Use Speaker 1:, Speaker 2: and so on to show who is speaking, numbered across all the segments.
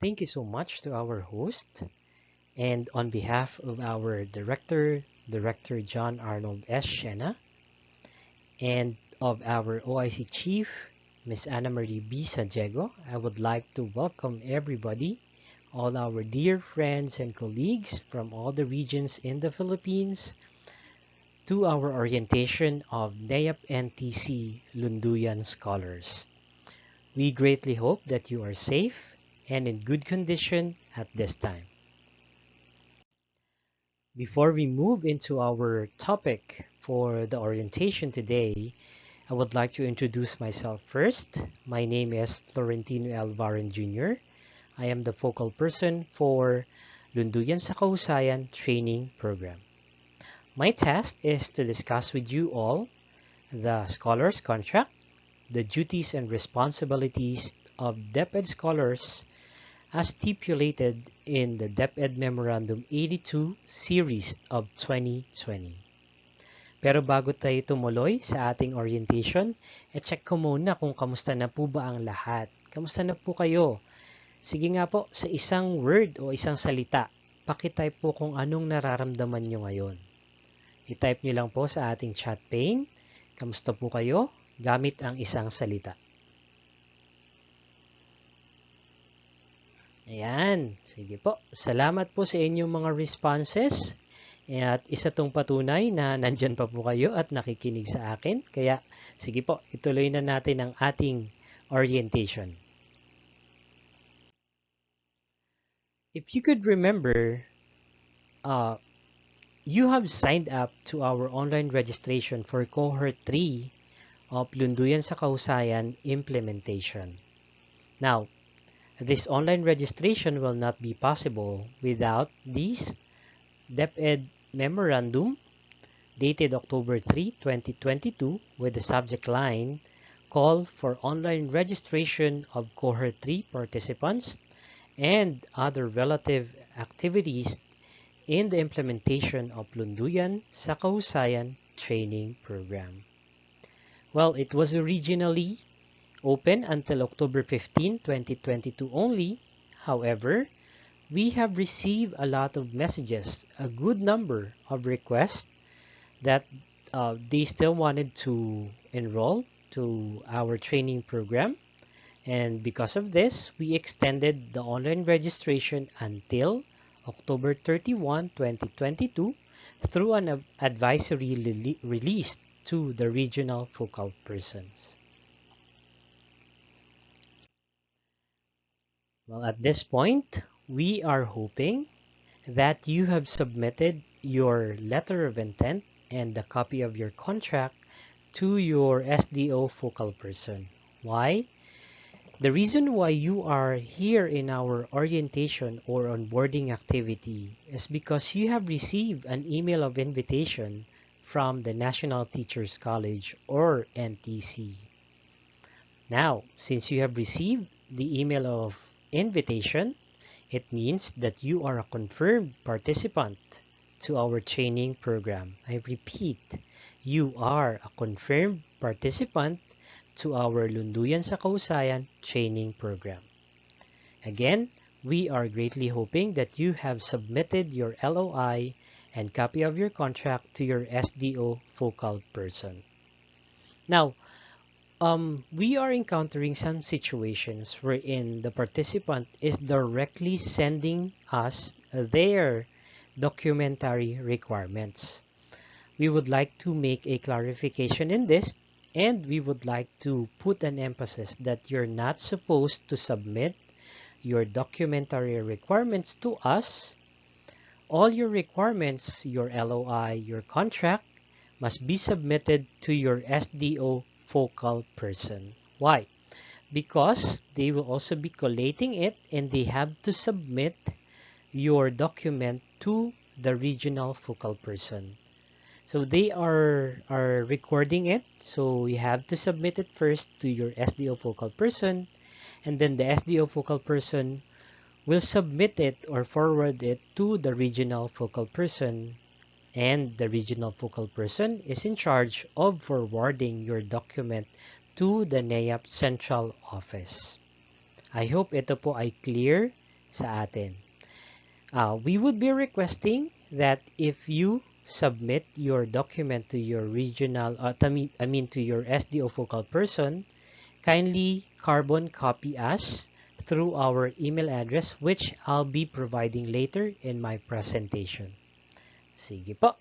Speaker 1: Thank you so much to our host, and on behalf of our Director John Arnold S. Shena, and of our OIC Chief, Ms. Anna Marie B. Santiago, I would like to welcome everybody, all our dear friends and colleagues from all the regions in the Philippines, to our orientation of NEAP NTC Lunduyan Scholars. We greatly hope that you are safe and in good condition at this time. Before we move into our topic for the orientation today, I would like to introduce myself first. My name is Florentino L. Varon Jr. I am the focal person for Lunduyan sa Kahusayan Training Program. My task is to discuss with you all the scholar's contract, the duties and responsibilities of DepEd scholars as stipulated in the DepEd Memorandum 82 Series of 2020. Pero bago tayo tumuloy sa ating orientation, check ko muna kung kamusta na po ba ang lahat. Kamusta na po kayo? Sige nga po, sa isang word o isang salita, pakitype po kung anong nararamdaman nyo ngayon. I-type nyo lang po sa ating chat pane. Kamusta po kayo? Gamit ang isang salita. Ayan, sige po. Salamat po sa inyong mga responses. At isa tong patunay na nandyan pa po kayo at nakikinig sa akin. Kaya sige po, ituloy na natin ang ating orientation. If you could remember, you have signed up to our online registration for Cohort 3 of Lunduyan sa Kahusayan implementation. Now, this online registration will not be possible without this DepEd Memorandum dated October 3, 2022 with the subject line Call for Online Registration of Cohort 3 Participants and Other Relative Activities in the Implementation of Lunduyan sa Kahusayan Training Program. Well, it was originally open until October 15, 2022 only. However, we have received a lot of messages, a good number of requests that they still wanted to enroll to our training program. And because of this, we extended the online registration until October 31, 2022 through an advisory released to the regional focal persons. Well, at this point, we are hoping that you have submitted your letter of intent and a copy of your contract to your SDO focal person. Why? The reason why you are here in our orientation or onboarding activity is because you have received an email of invitation from the National Teachers College or NTC. Now, since you have received the email of invitation, it means that you are a confirmed participant to our training program. I repeat, you are a confirmed participant to our Lunduyan sa Kahusayan training program. Again, we are greatly hoping that you have submitted your LOI and copy of your contract to your SDO focal person. Now, we are encountering some situations wherein the participant is directly sending us their documentary requirements. We would like to make a clarification in this, and we would like to put an emphasis that you're not supposed to submit your documentary requirements to us. All your requirements, your LOI, your contract, must be submitted to your SDO focal person. Why? Because they will also be collating it and they have to submit your document to the regional focal person. So they are recording it, so you have to submit it first to your SDO focal person, and then the SDO focal person will submit it or forward it to the regional focal person, and the regional focal person is in charge of forwarding your document to the NEAP Central Office. I hope ito po ay clear sa atin. We would be requesting that if you submit your document to your regional, to your SDO focal person, kindly carbon copy us through our email address, which I'll be providing later in my presentation. Sige po.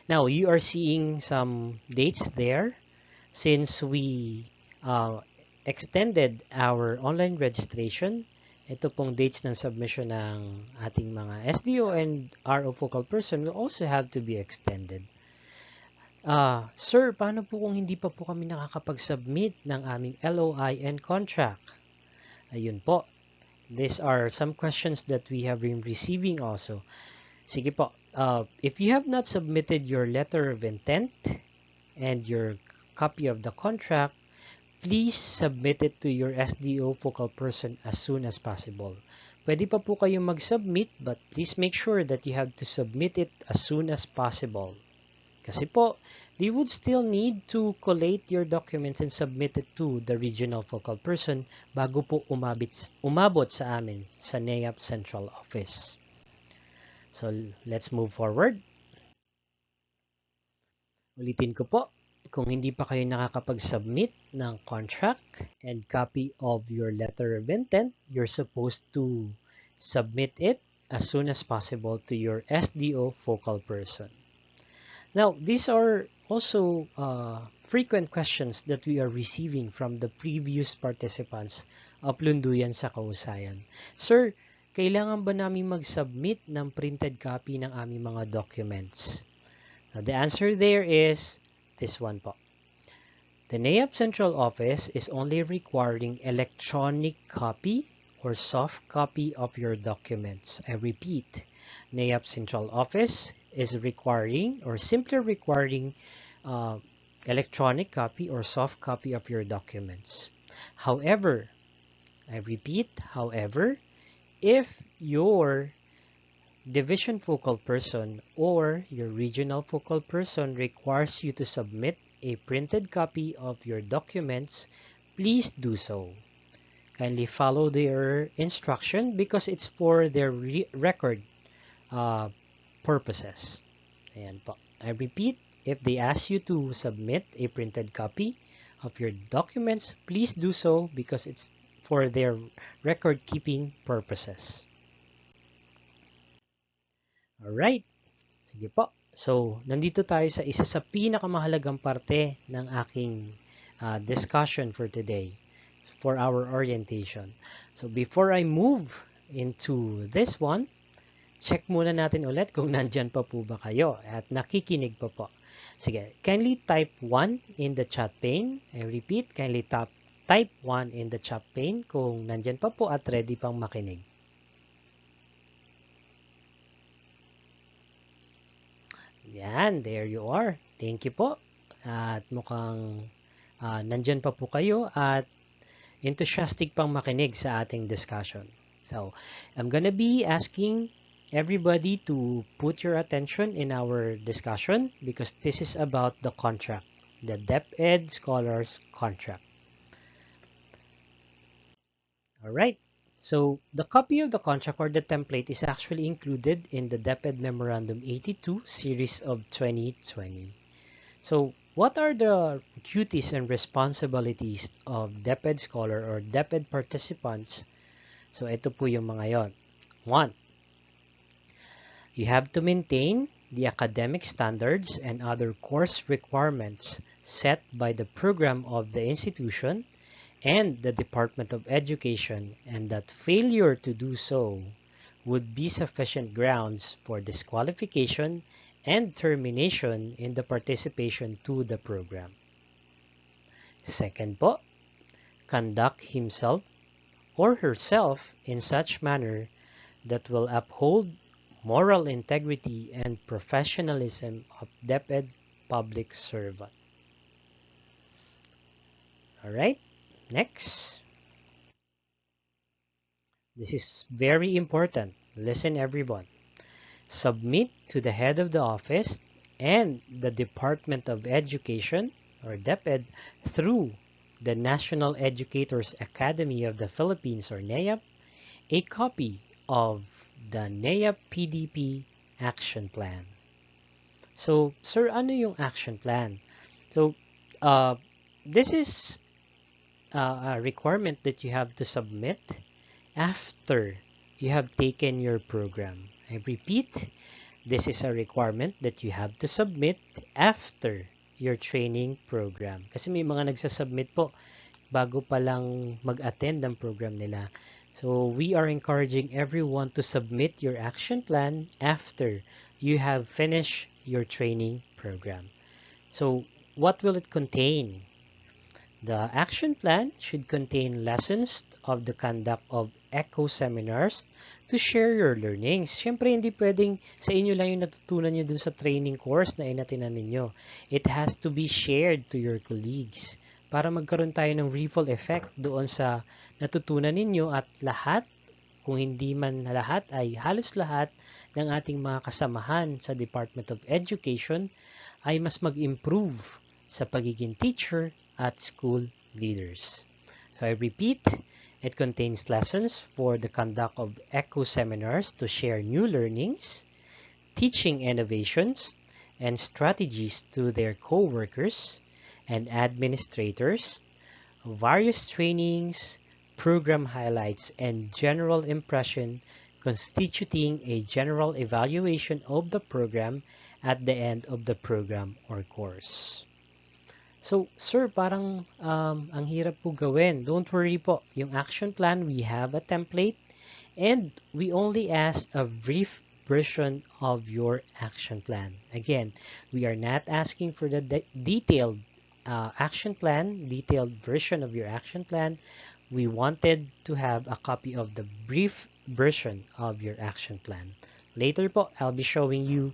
Speaker 1: Now, you are seeing some dates there. Since we extended our online registration, ito pong dates ng submission ng ating mga SDO and RO focal person will also have to be extended. Sir, paano po kung hindi pa po kami nakakapag-submit ng aming LOI and contract? Ayun po. These are some questions that we have been receiving also. Sige po. If you have not submitted your letter of intent and your copy of the contract, please submit it to your SDO focal person as soon as possible. Pwede pa po kayong mag-submit, but please make sure that you have to submit it as soon as possible. Kasi po, they would still need to collate your documents and submit it to the regional focal person bago po umabot sa amin sa NEAP Central Office. So, let's move forward. Ulitin ko po, kung hindi pa kayo nakakapag-submit ng contract and copy of your letter of intent, you're supposed to submit it as soon as possible to your SDO focal person. Now, these are also frequent questions that we are receiving from the previous participants of Lunduyan sa Kausayan. Sir, kailangan ba namin mag-submit ng printed copy ng aming mga documents? Now, the answer there is this one po. The NEAP Central Office is only requiring electronic copy or soft copy of your documents. I repeat, NEAP Central Office is requiring or simply requiring electronic copy or soft copy of your documents. However, I repeat, however, if your division focal person or your regional focal person requires you to submit a printed copy of your documents, please do so. Kindly follow their instruction because it's for their record purposes. Ayan po. I repeat, if they ask you to submit a printed copy of your documents, please do so because it's for their record-keeping purposes. Alright. Sige po. So, nandito tayo sa isa sa pinakamahalagang parte ng aking discussion for today, for our orientation. So, before I move into this one, check muna natin ulit kung nandyan pa po ba kayo at nakikinig pa po. Sige, kindly type 1 in the chat pane. I repeat, kindly type 1 in the chat pane kung nandyan pa po at ready pang makinig. Yan, there you are. Thank you po. At mukhang nandyan pa po kayo at enthusiastic pang makinig sa ating discussion. So, I'm gonna be asking everybody to put your attention in our discussion because this is about the contract, the DepEd Scholars Contract. Alright, so the copy of the contract or the template is actually included in the DepEd Memorandum 82 series of 2020. So, what are the duties and responsibilities of DepEd Scholar or DepEd participants? So, ito po yung mga yon. 1. You have to maintain the academic standards and other course requirements set by the program of the institution and the Department of Education, and that failure to do so would be sufficient grounds for disqualification and termination in the participation to the program. Second po, conduct himself or herself in such manner that will uphold moral integrity and professionalism of DepEd public servant. Alright, next. This is very important. Listen everyone. Submit to the head of the office and the Department of Education or DepEd through the National Educators Academy of the Philippines or NEAP a copy of the NEAP PDP Action Plan. So, sir, ano yung action plan? So, uh, this is a requirement that you have to submit after you have taken your program. I repeat, this is a requirement that you have to submit after your training program. Kasi may mga nagsasubmit po bago pa lang mag-attend ng program nila. So, we are encouraging everyone to submit your action plan after you have finished your training program. So, what will it contain? The action plan should contain lessons of the conduct of echo seminars to share your learnings. Siyempre, hindi pwedeng sa inyo lang yung natutunan nyo dun sa training course na inatinan ninyo. It has to be shared to your colleagues para magkaroon tayo ng ripple effect doon sa natutunan ninyo at lahat, kung hindi man lahat, ay halos lahat ng ating mga kasamahan sa Department of Education ay mas mag-improve sa pagiging teacher at school leaders. So I repeat, it contains lessons for the conduct of echo seminars to share new learnings, teaching innovations, and strategies to their co-workers and administrators, various trainings, program highlights, and general impression constituting a general evaluation of the program at the end of the program or course. So, sir, parang ang hirap po gawin. Don't worry po. Yung action plan, we have a template and we only ask a brief version of your action plan. Again, we are not asking for the detailed action plan, detailed version of your action plan. We wanted to have a copy of the brief version of your action plan. Later po, I'll be showing you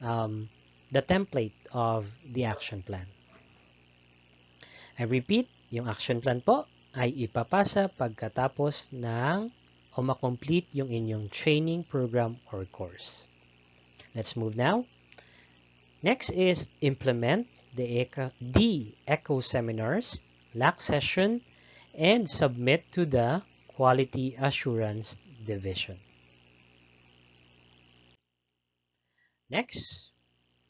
Speaker 1: the template of the action plan. I repeat, yung action plan po ay ipapasa pagkatapos ng o makomplete yung inyong training program or course. Let's move now. Next is implement the ECHO seminars, LAC session, and submit to the Quality Assurance Division. Next,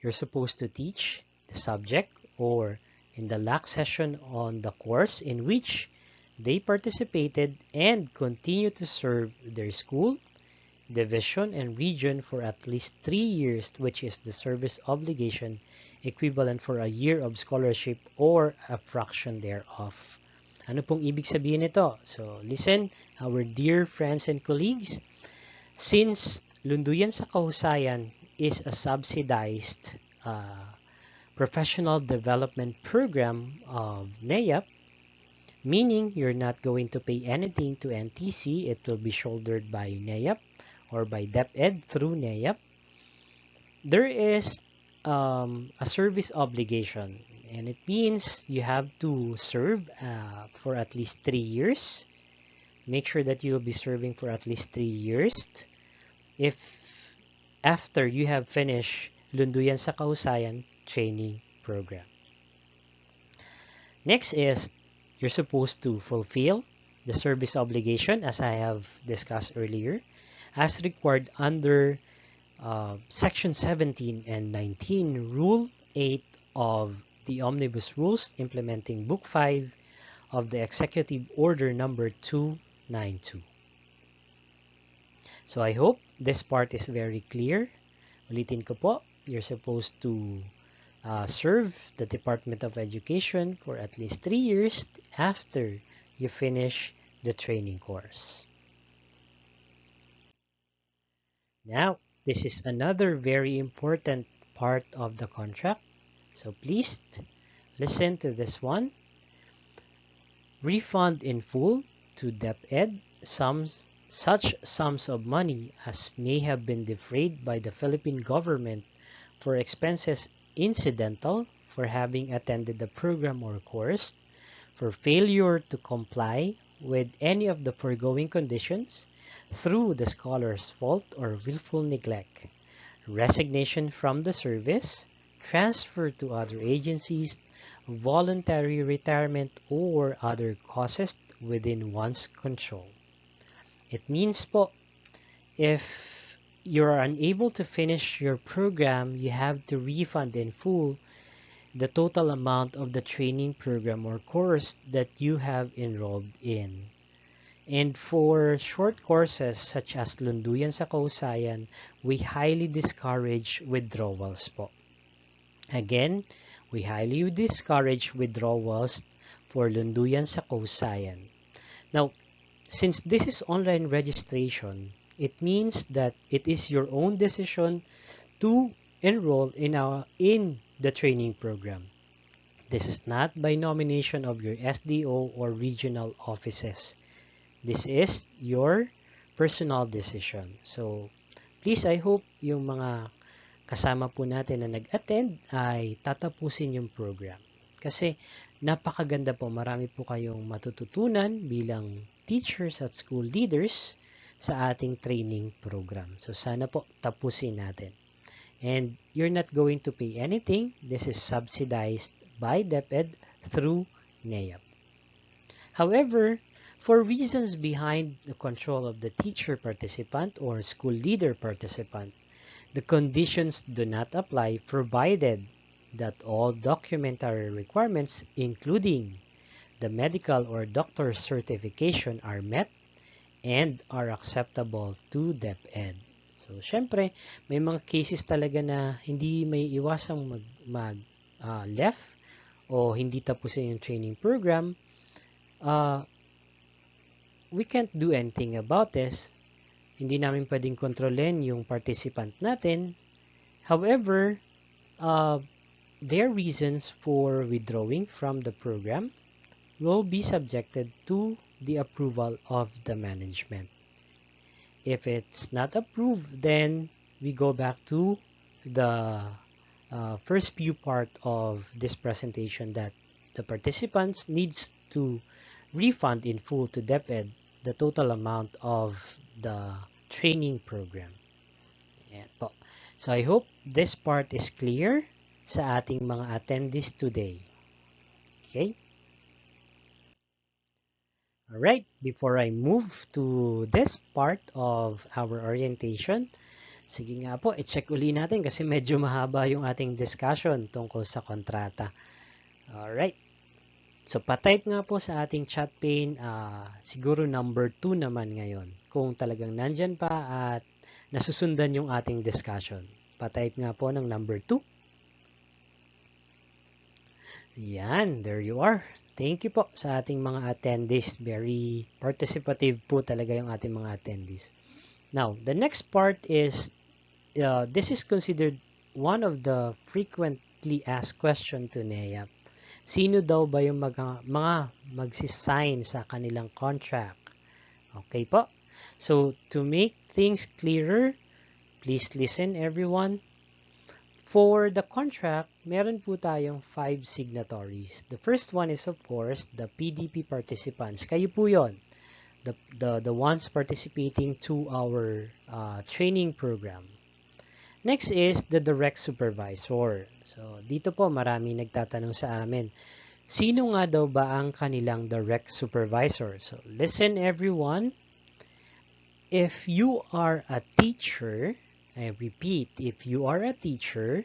Speaker 1: you're supposed to teach the subject or in the LAC session on the course in which they participated and continue to serve their school, division, and region for at least 3 years, which is the service obligation equivalent for a year of scholarship or a fraction thereof. Ano pong ibig sabihin nito? So, listen, our dear friends and colleagues, since Lunduyan sa Kahusayan is a subsidized professional development program of NEAP, meaning you're not going to pay anything to NTC. It will be shouldered by NEAP or by DepEd through NEAP. There is a service obligation, and it means you have to serve for at least 3 years. Make sure that you'll be serving for at least 3 years. If after you have finished Lunduyan sa Kahusayan training program. Next is you're supposed to fulfill the service obligation as I have discussed earlier as required under Section 17 and 19, Rule 8 of the Omnibus Rules implementing Book 5 of the Executive Order number 292. So I hope this part is very clear. Ulitin ko po, you're supposed to serve the Department of Education for at least 3 years after you finish the training course. Now, this is another very important part of the contract. So please listen to this one. Refund in full to DepEd such sums of money as may have been defrayed by the Philippine government for expenses incidental for having attended the program or course, for failure to comply with any of the foregoing conditions through the scholar's fault or willful neglect, resignation from the service, transfer to other agencies, voluntary retirement, or other causes within one's control. It means po, if you're unable to finish your program, you have to refund in full the total amount of the training program or course that you have enrolled in. And for short courses such as Lunduyan sa Kausayan, we highly discourage withdrawals po. Again, we highly discourage withdrawals for Lunduyan sa Kausayan. Now, since this is online registration, it means that it is your own decision to enroll in the training program. This is not by nomination of your SDO or regional offices. This is your personal decision. So, please, I hope yung mga kasama po natin na nag-attend ay tatapusin yung program. Kasi napakaganda po, marami po kayong matututunan bilang teachers at school leaders sa ating training program. So, sana po tapusin natin. And you're not going to pay anything. This is subsidized by DepEd through NEAP. However, for reasons behind the control of the teacher participant or school leader participant, the conditions do not apply provided that all documentary requirements, including the medical or doctor's certification, are met and are acceptable to DepEd. So, syempre, may mga cases talaga na hindi may iwasang left o hindi tapusin yung training program. We can't do anything about this. Hindi namin pwedeng kontrolin yung participant natin. However, their reasons for withdrawing from the program will be subjected to the approval of the management. If it's not approved, then we go back to the first few part of this presentation that the participants needs to refund in full to DepEd the total amount of the training program. Ayan po. So I hope this part is clear sa ating mga attendees today. Okay? Alright, before I move to this part of our orientation, sige nga po, i-check uli natin kasi medyo mahaba yung ating discussion tungkol sa kontrata. Alright. So, patype nga po sa ating chat pane, siguro number 2 naman ngayon. Kung talagang nandyan pa at nasusundan yung ating discussion. Patype nga po ng number 2. Yan, there you are. Thank you po sa ating mga attendees. Very participative po talaga yung ating mga attendees. Now, the next part is, this is considered one of the frequently asked question to NEAP. Sino daw ba yung mga magsisign sa kanilang contract? Okay po. So, to make things clearer, please listen everyone. For the contract, meron po tayong 5 signatories. The first one is of course the PDP participants. Kayo po yon. The ones participating to our training program. Next is the direct supervisor. So, dito po marami nagtatanong sa amin, sino nga daw ba ang kanilang direct supervisor? So, listen everyone. If you are a teacher, I repeat, if you are a teacher,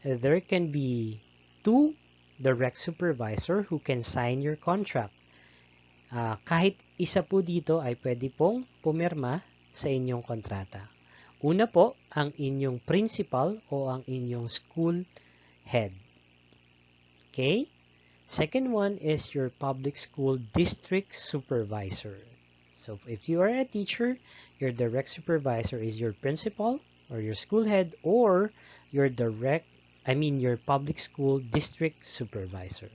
Speaker 1: there can be 2 direct supervisor who can sign your contract. Kahit isa po dito ay pwede pong pumirma sa inyong kontrata. Una po, ang inyong principal o ang inyong school head. Okay? Second one is your public school district supervisor. So, if you are a teacher, your direct supervisor is your principal or your school head or your public school district supervisor.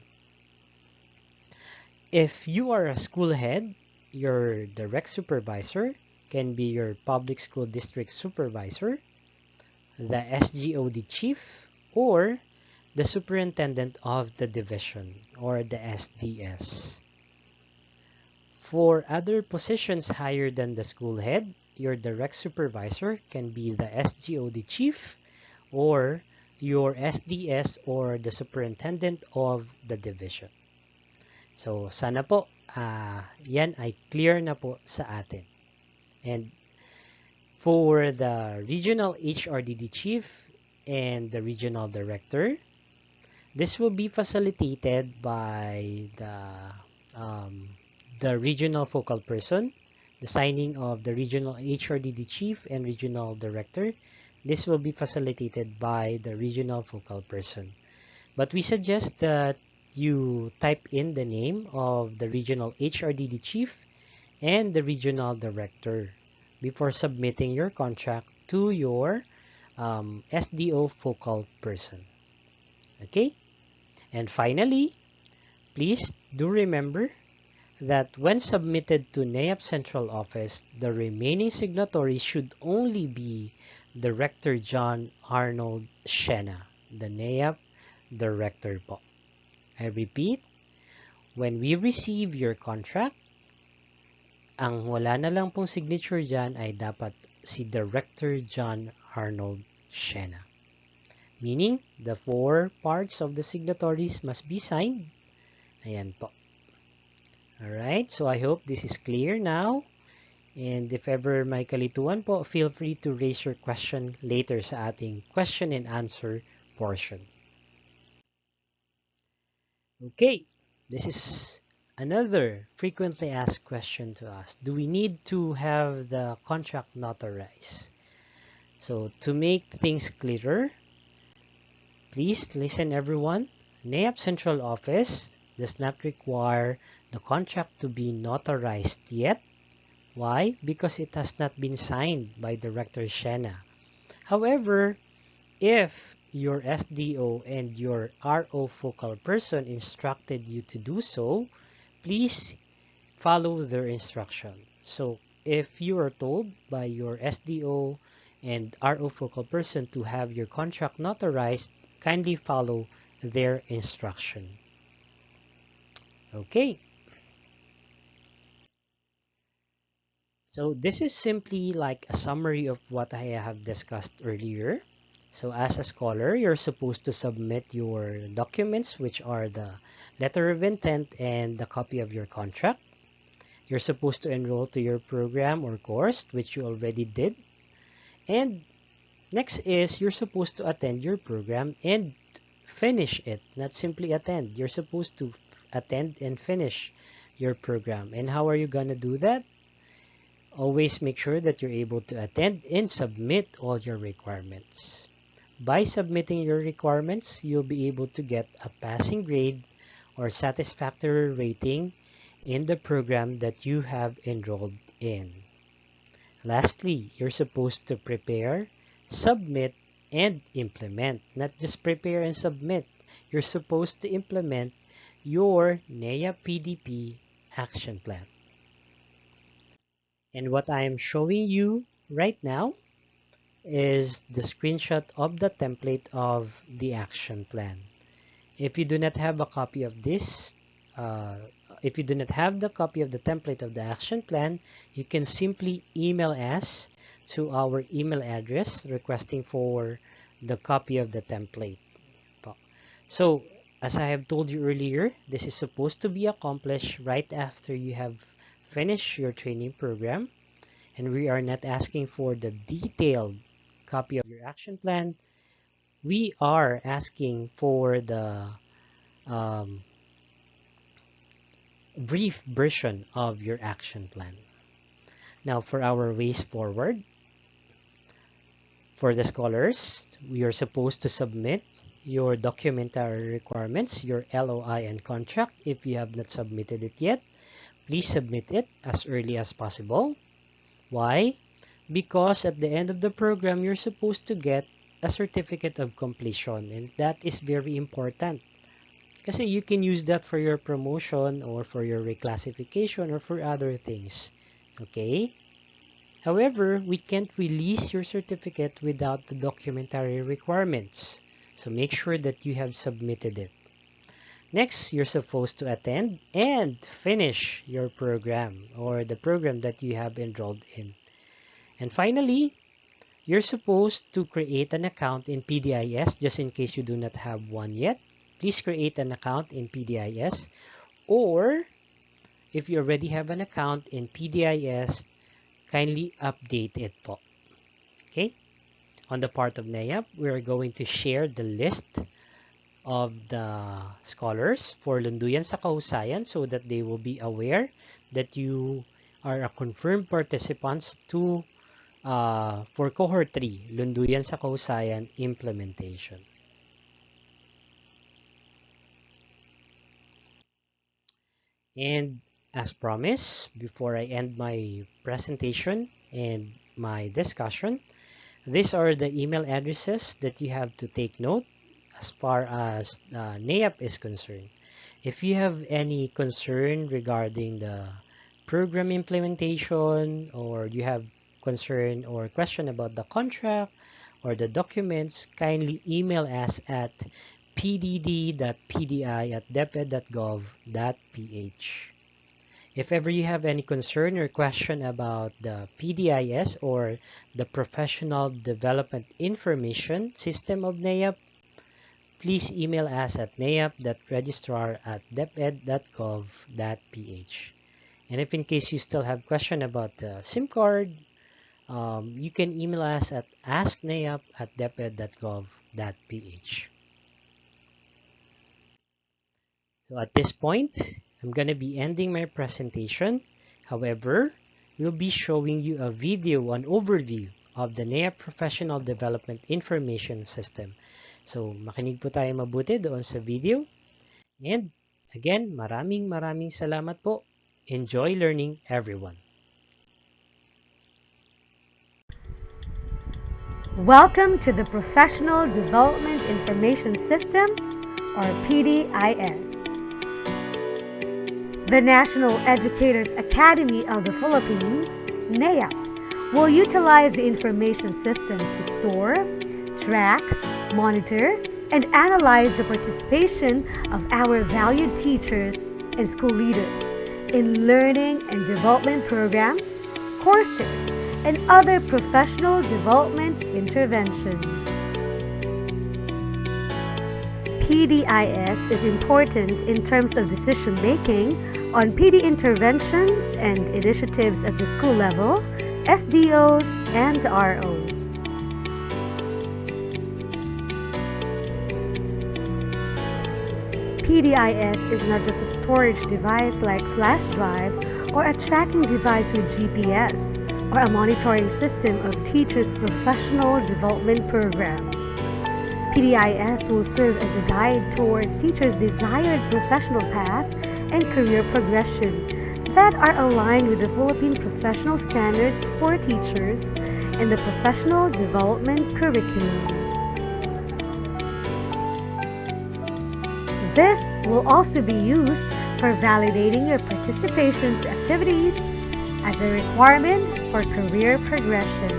Speaker 1: If you are a school head, your direct supervisor can be your public school district supervisor, the SGOD chief, or the superintendent of the division, or the SDS. For other positions higher than the school head, your direct supervisor can be the SGOD chief, or your SDS, or the superintendent of the division. So, sana po, yan ay clear na po sa atin. And for the regional HRDD chief and the regional director, this will be facilitated by um, the regional focal person, the signing of the regional HRDD chief and regional director. This will be facilitated by the regional focal person. But we suggest that you type in the name of the regional HRDD chief and the regional director before submitting your contract to your SDO focal person. Okay? And finally, please do remember that when submitted to NEAP Central Office, the remaining signatory should only be Director John Arnold Shena, the NEAP Director po. I repeat, when we receive your contract, ang wala na lang pong signature dyan ay dapat si Director John Arnold Shena. Meaning, the 4 parts of the signatories must be signed. Ayan po. Alright, so I hope this is clear now. And if ever may kalituan po, feel free to raise your question later sa ating question and answer portion. Okay, this is another frequently asked question to us. Do we need to have the contract notarized? So to make things clearer, please listen everyone. NEAP Central Office does not require the contract to be notarized yet. Why? Because it has not been signed by Director Shena. However, if your SDO and your RO focal person instructed you to do so, please follow their instruction. So if you are told by your SDO and RO focal person to have your contract notarized, kindly follow their instruction. Okay. So this is simply like a summary of what I have discussed earlier. So as a scholar, you're supposed to submit your documents, which are the letter of intent and the copy of your contract. You're supposed to enroll to your program or course, which you already did. And next is you're supposed to attend your program and finish it, not simply attend. You're supposed to attend and finish your program. And how are you going to do that? Always make sure that you're able to attend and submit all your requirements. By submitting your requirements, you'll be able to get a passing grade or satisfactory rating in the program that you have enrolled in. Lastly, you're supposed to prepare, submit, and implement. Not just prepare and submit. You're supposed to implement your NEAP PDP action plan. And what I am showing you right now is the screenshot of the template of the action plan. If you do not have a copy of this, if you do not have the copy of the template of the action plan, you can simply email us to our email address requesting for the copy of the template. So, as I have told you earlier, this is supposed to be accomplished right after you have finished your training program, and we are not asking for the detailed copy of your action plan. We are asking for the brief version of your action plan. Now, for our ways forward, for the scholars, we are supposed to submit your documentary requirements, your LOI and contract. If you have not submitted it yet, please submit it as early as possible. Why? Because at the end of the program, you're supposed to get a certificate of completion, and that is very important. Kasi you can use that for your promotion or for your reclassification or for other things. Okay? However, we can't release your certificate without the documentary requirements. So make sure that you have submitted it. Next, you're supposed to attend and finish your program or the program that you have enrolled in. And finally, you're supposed to create an account in PDIS just in case you do not have one yet. Please create an account in PDIS, or if you already have an account in PDIS, kindly update it po. Okay? On the part of NEAP, we are going to share the list of the scholars for Lunduyan sa Kahusayan so that they will be aware that you are a confirmed participants to for Cohort 3, Lunduyan sa Kahusayan implementation. And as promised, before I end my presentation and my discussion, these are the email addresses that you have to take note as far as NEAP is concerned. If you have any concern regarding the program implementation, or you have concern or question about the contract or the documents, kindly email us at pdd.pdi@deped.gov.ph. If ever you have any concern or question about the PDIS or the Professional Development Information System of NEAP, please email us at neap.registrar@deped.gov.ph. And if in case you still have question about the SIM card, you can email us at askneap@deped.gov.ph. So at this point, I'm going to be ending my presentation. However, we'll be showing you a video, an overview of the NEAP Professional Development Information System. So, makinig po tayo mabuti doon sa video. And again, maraming salamat po. Enjoy learning, everyone.
Speaker 2: Welcome to the Professional Development Information System, or PDIS. The National Educators Academy of the Philippines, NEAP, will utilize the information system to store, track, monitor, and analyze the participation of our valued teachers and school leaders in learning and development programs, courses, and other professional development interventions. PDIS is important in terms of decision-making on PD interventions and initiatives at the school level, SDOs, and ROs. PDIS is not just a storage device like flash drive or a tracking device with GPS or a monitoring system of teachers' professional development programs. PDIS will serve as a guide towards teachers' desired professional path and career progression that are aligned with the Philippine professional standards for teachers and the professional development curriculum. This will also be used for validating your participation to activities as a requirement for career progression.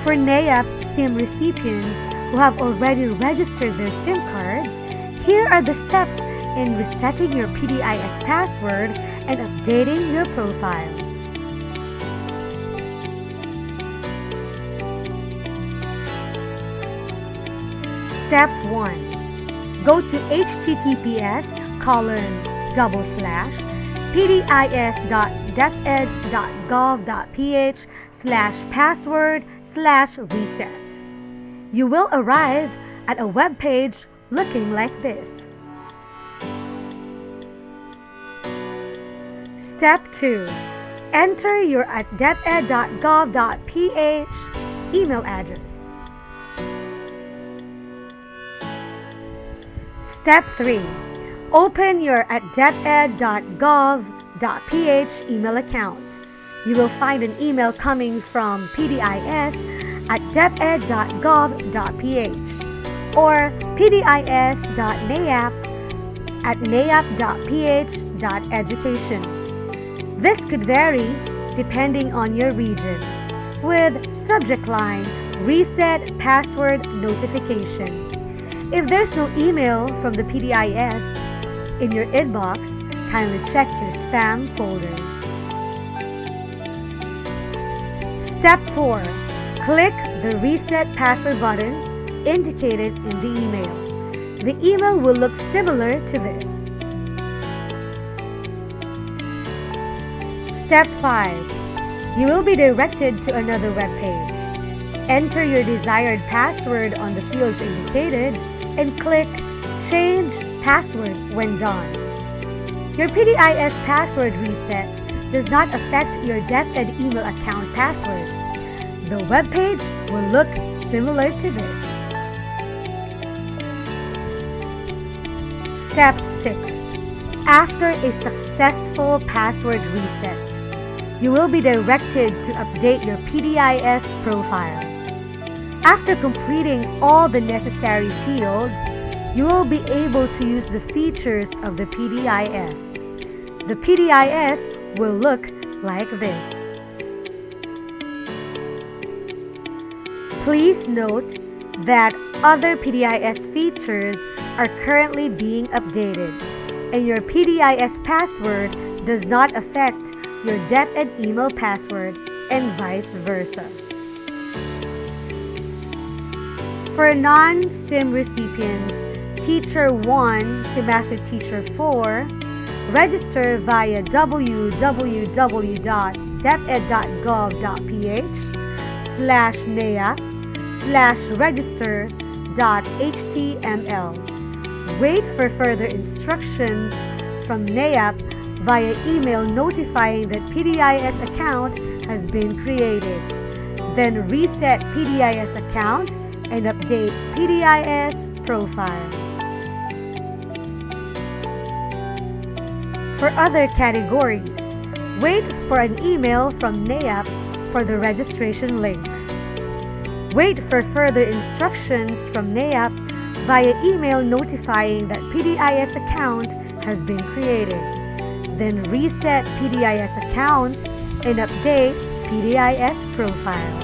Speaker 2: For NEAP SIM recipients who have already registered their SIM cards, here are the steps in resetting your PDIS password and updating your profile. Step 1. Go to https://pdis.deped.gov.ph/password/reset. You will arrive at a web page looking like this. Step 2. Enter your @deped.gov.ph email address. Step 3. Open your @deped.gov.ph email account. You will find an email coming from pdis@deped.gov.ph or pdis.neap@neap.ph.education. This could vary depending on your region, with subject line Reset Password Notification. If there's no email from the PDIS in your inbox, kindly check your spam folder. Step 4. Click the Reset Password button indicated in the email. The email will look similar to this. Step 5. You will be directed to another web page. Enter your desired password on the fields indicated and click Change Password when done. Your PDIS password reset does not affect your DepEd email account password. The web page will look similar to this. Step 6. After a successful password reset, you will be directed to update your PDIS profile. After completing all the necessary fields, you will be able to use the features of the PDIS. The PDIS will look like this. Please note that other PDIS features are currently being updated, and your PDIS password does not affect your DepEd email password and vice versa. For non-SIM recipients, Teacher 1 to Master Teacher 4, register via www.deped.gov.ph/neap/register.html. Wait for further instructions from NEAP via email notifying that PDIS account has been created. Then reset PDIS account and update PDIS profile. For other categories, wait for an email from NEAP for the registration link. Wait for further instructions from NEAP via email notifying that PDIS account has been created. Then reset PDIS account and update PDIS profile.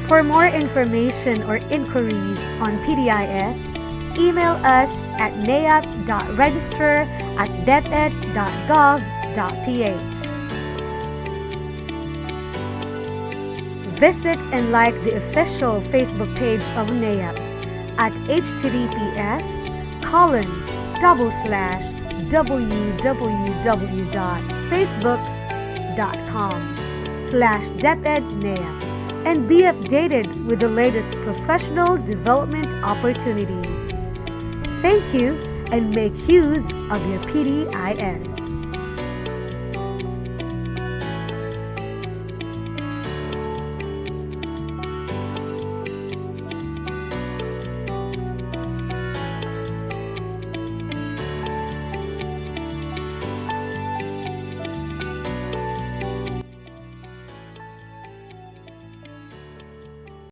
Speaker 2: For more information or inquiries on PDIS, email us at neap.register@deped.gov.ph. Visit and like the official Facebook page of NEAP at https://www.facebook.com/DepEdNEAP and be updated with the latest professional development opportunities. Thank you and make use of your PDIS.